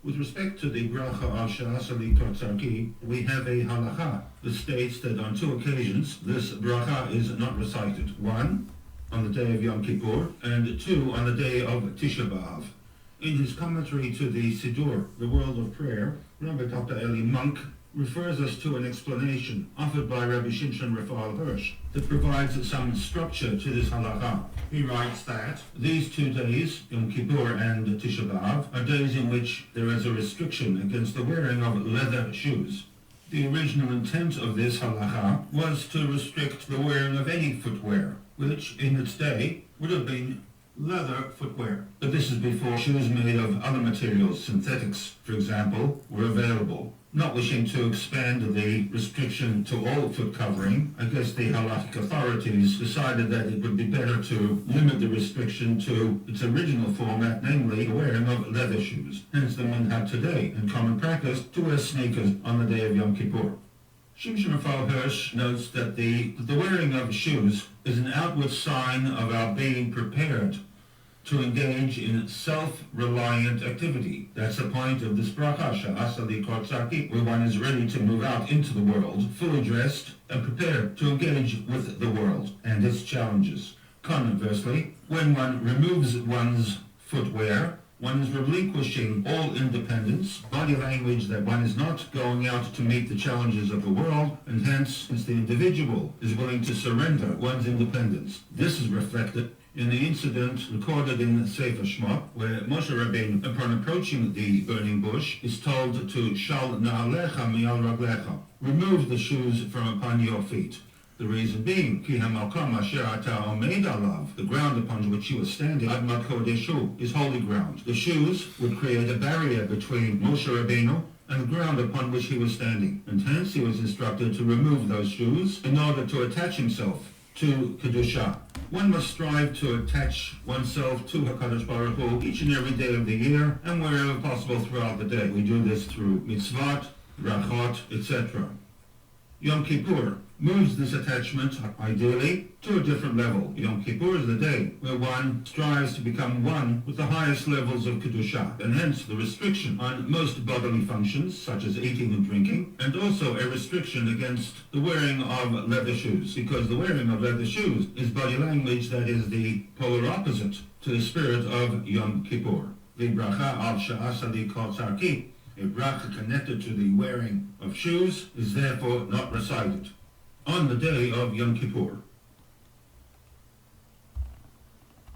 With respect to the bracha al she'asali totzarki, we have a halacha that states that on two occasions this bracha is not recited. One, on the day of Yom Kippur, and two, on the day of Tisha B'Av. In his commentary to the Siddur, The World of Prayer, Rabbi Dr. Eli Monk refers us to an explanation offered by Rabbi Shimshon Raphael Hirsch that provides some structure to this halacha. He writes that these 2 days, Yom Kippur and Tisha B'Av, are days in which there is a restriction against the wearing of leather shoes. The original intent of this halacha was to restrict the wearing of any footwear, which in its day would have been leather footwear. But this is before shoes made of other materials, synthetics, for example, were available. Not wishing to expand the restriction to all foot covering, I guess the halachic authorities decided that it would be better to limit the restriction to its original format, namely the wearing of leather shoes. Hence the minhag today, in common practice, to wear sneakers on the day of Yom Kippur. Shimshon Raphael Hirsch notes that the wearing of shoes is an outward sign of our being prepared to engage in self-reliant activity. That's the point of this bracha, she'asali totzarki, where one is ready to move out into the world, fully dressed and prepared to engage with the world and its challenges. Conversely, when one removes one's footwear, one is relinquishing all independence, body language that one is not going out to meet the challenges of the world, and hence the individual is willing to surrender one's independence. This is reflected in the incident recorded in Sefer Shemot, where Moshe Rabbeinu, upon approaching the burning bush, is told to shal na'alecha mi'al raglecha, remove the shoes from upon your feet. The reason being, ki ha'malkom asher ata omed alav, the ground upon which you are standing, admat kodeshu, is holy ground. The shoes would create a barrier between Moshe Rabbeinu and the ground upon which he was standing, and hence he was instructed to remove those shoes in order to attach himself to Kedusha. One must strive to attach oneself to HaKadosh Baruch Hu each and every day of the year and wherever possible throughout the day. We do this through mitzvot, brachot, etc. Yom Kippur moves this attachment, ideally, to a different level. Yom Kippur is the day where one strives to become one with the highest levels of Kedusha, and hence the restriction on most bodily functions, such as eating and drinking, and also a restriction against the wearing of leather shoes, because the wearing of leather shoes is body language that is the polar opposite to the spirit of Yom Kippur. The bracha al she'asali totzarki, a bracha connected to the wearing of shoes, is therefore not recited on the day of Yom Kippur.